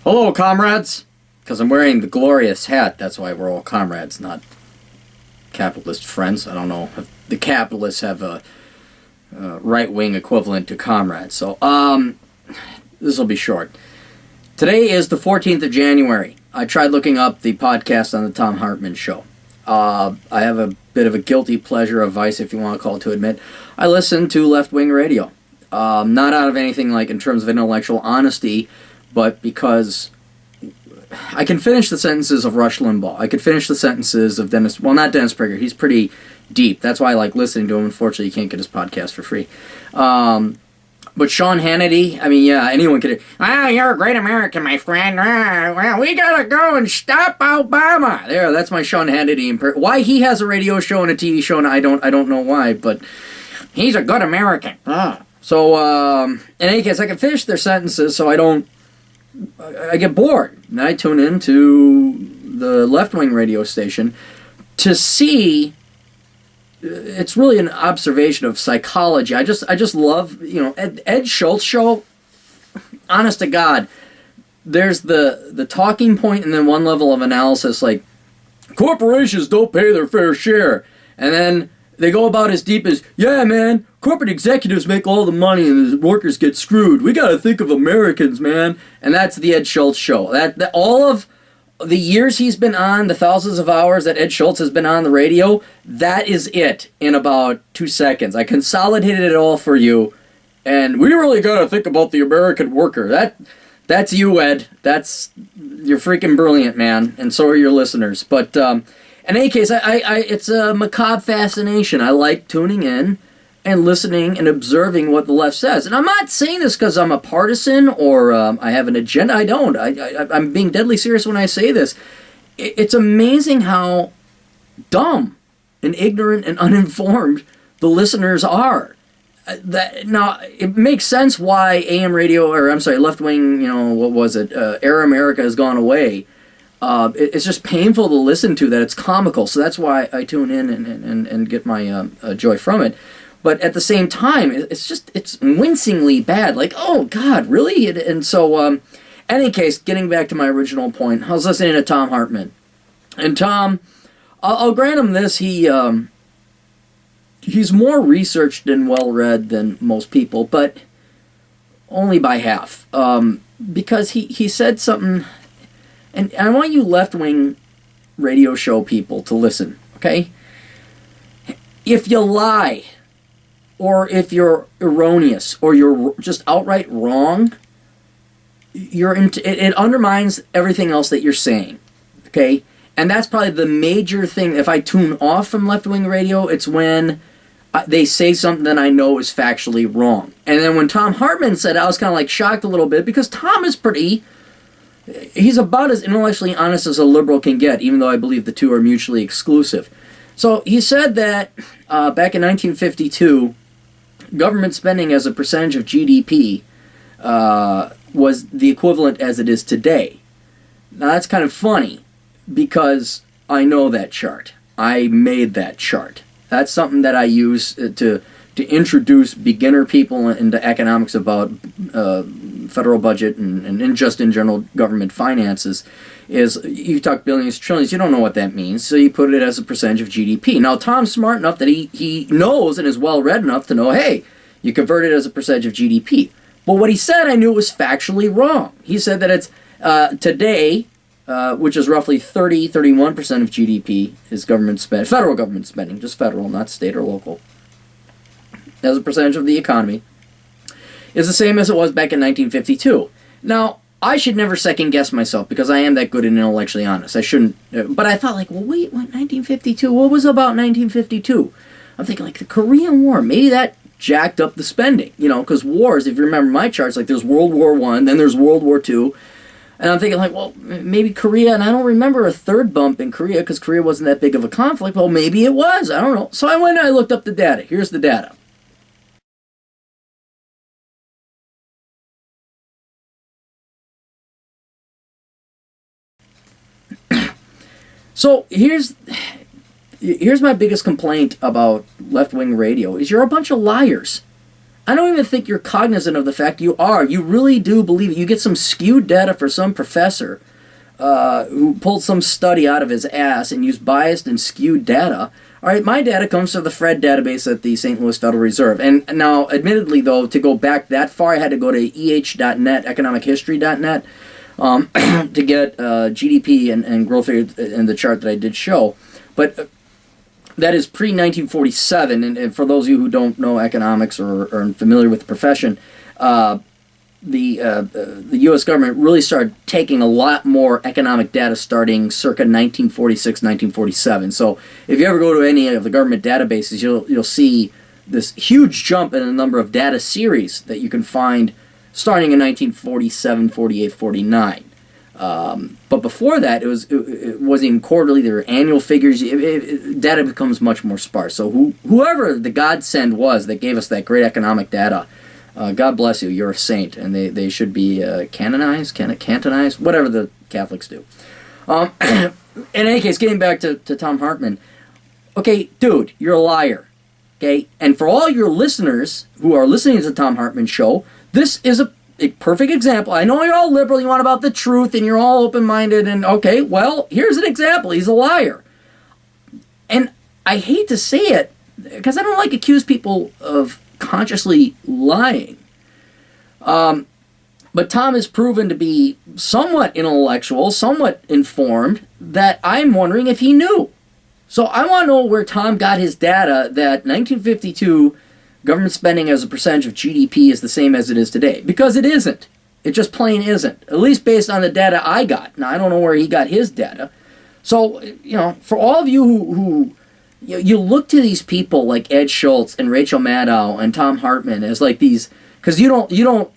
Hello, comrades! Because I'm wearing the glorious hat, that's why we're all comrades, not capitalist friends. I don't know if the capitalists have a right-wing equivalent to comrades. So, this will be short. Today is the 14th of January. I tried looking up the podcast on the Thom Hartman show. I have a bit of a guilty pleasure, a vice, if you want to call it, to admit. I listen to left-wing radio. Not out of anything like in terms of intellectual honesty, but because I can finish the sentences of Rush Limbaugh. I could finish the sentences of Dennis, well, not Dennis Prager. He's pretty deep. That's why I like listening to him. Unfortunately, you can't get his podcast for free. But Sean Hannity, I mean, yeah, anyone could. You're a great American, my friend. Well, we gotta go and stop Obama. There, that's my Sean Hannity. Why he has a radio show and a TV show, and I don't know why, but he's a good American. So, in any case, I can finish their sentences, so I get bored, and I tune into the left-wing radio station to see. It's really an observation of psychology. I just love, Ed Schultz show. Honest to God, there's the talking point and then one level of analysis, like corporations don't pay their fair share, and then they go about as deep as, yeah, man, corporate executives make all the money and the workers get screwed. We got to think of Americans, man. And that's the Ed Schultz show. That all of the years he's been on, the thousands of hours that Ed Schultz has been on the radio, that is it in about 2 seconds. I consolidated it all for you, and we really got to think about the American worker. That's you, Ed. You're freaking brilliant, man, and so are your listeners. But in any case, it's a macabre fascination. I like tuning in and listening and observing what the left says. And I'm not saying this because I'm a partisan or I have an agenda. I don't. I'm being deadly serious when I say this. It's amazing how dumb and ignorant and uninformed the listeners are. Now, it makes sense why AM radio, left-wing, Air America has gone away. It's just painful to listen to that. It's comical. So that's why I tune in and get my joy from it. But at the same time, it's wincingly bad. Like, oh, God, really? And so, any case, getting back to my original point, I was listening to Thom Hartman. And Tom, I'll grant him this, he's more researched and well-read than most people, but only by half. Because he said something, and I want you left-wing radio show people to listen, okay? If you lie, or if you're erroneous, or you're just outright wrong, it undermines everything else that you're saying, okay? And that's probably the major thing. If I tune off from left-wing radio, it's when they say something that I know is factually wrong. And then when Thom Hartman said it, I was kind of like shocked a little bit, because Tom is he's about as intellectually honest as a liberal can get, even though I believe the two are mutually exclusive. So he said that back in 1952, government spending as a percentage of GDP was the equivalent as it is today. Now that's kind of funny, because I know that chart. I made that chart. That's something that I use to introduce beginner people into economics about federal budget and just in general government finances. Is you talk billions, trillions, you don't know what that means, so you put it as a percentage of GDP. Now, Tom's smart enough that he knows and is well-read enough to know, hey, you convert it as a percentage of GDP. But what he said, I knew was factually wrong. He said that it's today, which is roughly 31% of GDP is federal government spending, just federal, not state or local, as a percentage of the economy, is the same as it was back in 1952. Now, I should never second-guess myself, because I am that good and intellectually honest. I shouldn't, but I thought, like, well, wait, what, 1952? What was about 1952? I'm thinking, like, the Korean War, maybe that jacked up the spending, because wars, if you remember my charts, like, there's World War I, then there's World War II, and I'm thinking, like, well, maybe Korea, and I don't remember a third bump in Korea, because Korea wasn't that big of a conflict. Well, maybe it was, I don't know. So I went and I looked up the data. Here's the data. So here's my biggest complaint about left-wing radio, is you're a bunch of liars. I don't even think you're cognizant of the fact you are. You really do believe it. You get some skewed data for some professor who pulled some study out of his ass and used biased and skewed data. All right, my data comes from the FRED database at the St. Louis Federal Reserve. And now, admittedly, though, to go back that far, I had to go to eh.net, economichistory.net, to get GDP and growth rate in the chart that I did show. But that is pre-1947, and for those of you who don't know economics or are familiar with the profession, the U.S. government really started taking a lot more economic data starting circa 1946, 1947. So if you ever go to any of the government databases, you'll see this huge jump in the number of data series that you can find starting in 1947, 48, 49. But before that, it wasn't even quarterly. There were annual figures. Data becomes much more sparse. So whoever the godsend was that gave us that great economic data, God bless you. You're a saint, and they should be canonized, whatever the Catholics do. In any case, getting back to Thom Hartman. Okay, dude, you're a liar. Okay, and for all your listeners who are listening to the Thom Hartman show, this is a perfect example. I know you're all liberal, you want about the truth, and you're all open-minded, and okay, well, here's an example. He's a liar. And I hate to say it, because I don't like to accuse people of consciously lying. But Thom is proven to be somewhat intellectual, somewhat informed, that I'm wondering if he knew. So I want to know where Thom got his data that 1952 government spending as a percentage of GDP is the same as it is today. Because it isn't. It just plain isn't. At least based on the data I got. Now, I don't know where he got his data. So, for all of you who you look to these people like Ed Schultz and Rachel Maddow and Thom Hartman as like these, because your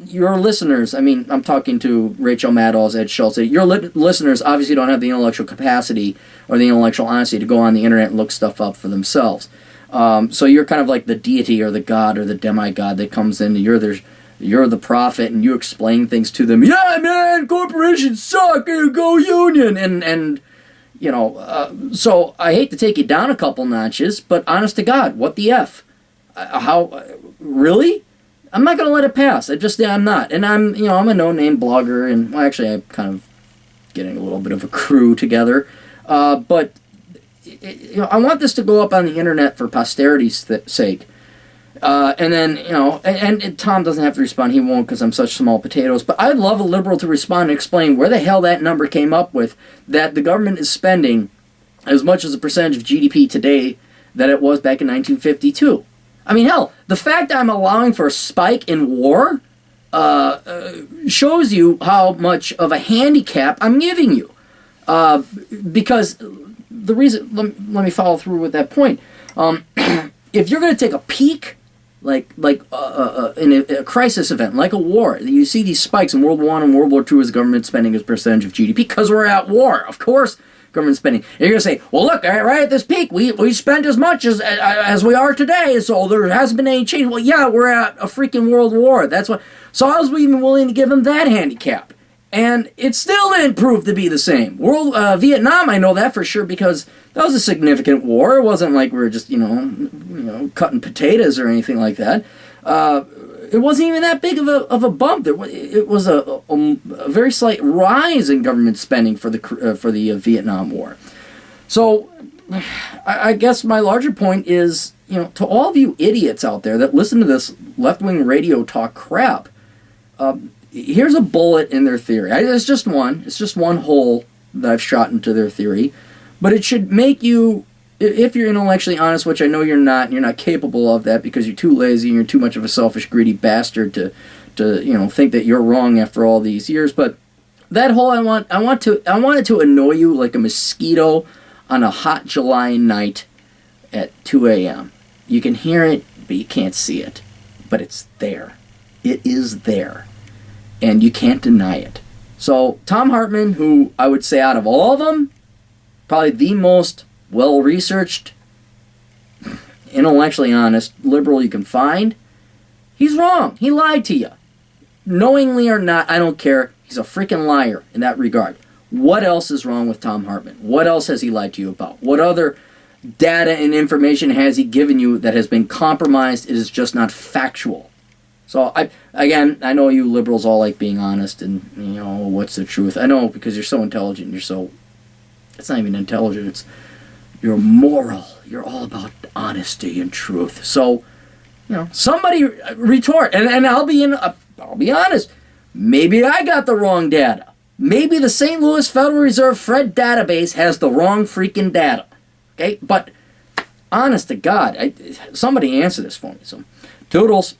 listeners, I mean, I'm talking to Rachel Maddow, Ed Schultz, your listeners obviously don't have the intellectual capacity or the intellectual honesty to go on the internet and look stuff up for themselves. So you're kind of like the deity or the god or the demigod that comes in, you're the prophet, and you explain things to them. Yeah, man, corporations suck, go union, and so I hate to take you down a couple notches, but honest to God, what the F? Really? I'm not going to let it pass. I'm not. And I'm a no-name blogger, and well, actually I'm kind of getting a little bit of a crew together. But I want this to go up on the internet for posterity's sake. And then, and Thom doesn't have to respond. He won't because I'm such small potatoes. But I'd love a liberal to respond and explain where the hell that number came up with, that the government is spending as much as a percentage of GDP today that it was back in 1952. I mean, hell, the fact I'm allowing for a spike in war shows you how much of a handicap I'm giving you. Because the reason, let me follow through with that point. If you're going to take a peak, like in a crisis event, like a war, you see these spikes in World War I and World War II as government spending as a percentage of GDP, because we're at war, of course, government spending. And you're going to say, well, look, right at this peak, we spent as much as we are today, so there hasn't been any change. Well, yeah, we're at a freaking world war. That's what. So I was even willing to give them that handicap. And it still didn't prove to be the same. Vietnam, I know that for sure, because that was a significant war. It wasn't like we were just, cutting potatoes or anything like that. It wasn't even that big of a bump. It was a very slight rise in government spending for the Vietnam War. So I guess my larger point is, to all of you idiots out there that listen to this left-wing radio talk crap, here's a bullet in their theory. It's just one. It's just one hole that I've shot into their theory. But it should make you, if you're intellectually honest, which I know you're not, and you're not capable of that because you're too lazy and you're too much of a selfish, greedy bastard to think that you're wrong after all these years. But that hole, I wanted to annoy you like a mosquito on a hot July night at 2 a.m. You can hear it, but you can't see it. But it's there. It is there. And you can't deny it. So Thom Hartman, who I would say out of all of them, probably the most well-researched, intellectually honest liberal you can find, he's wrong. He lied to you. Knowingly or not, I don't care. He's a freaking liar in that regard. What else is wrong with Thom Hartman? What else has he lied to you about? What other data and information has he given you that has been compromised? It is just not factual. So I know you liberals all like being honest and what's the truth. I know because you're so intelligent. It's not even intelligent. You're moral. You're all about honesty and truth. So somebody retort, and I'll be honest. Maybe I got the wrong data. Maybe the St. Louis Federal Reserve Fred database has the wrong freaking data. Okay, but honest to God, somebody answer this for me. So, toodles.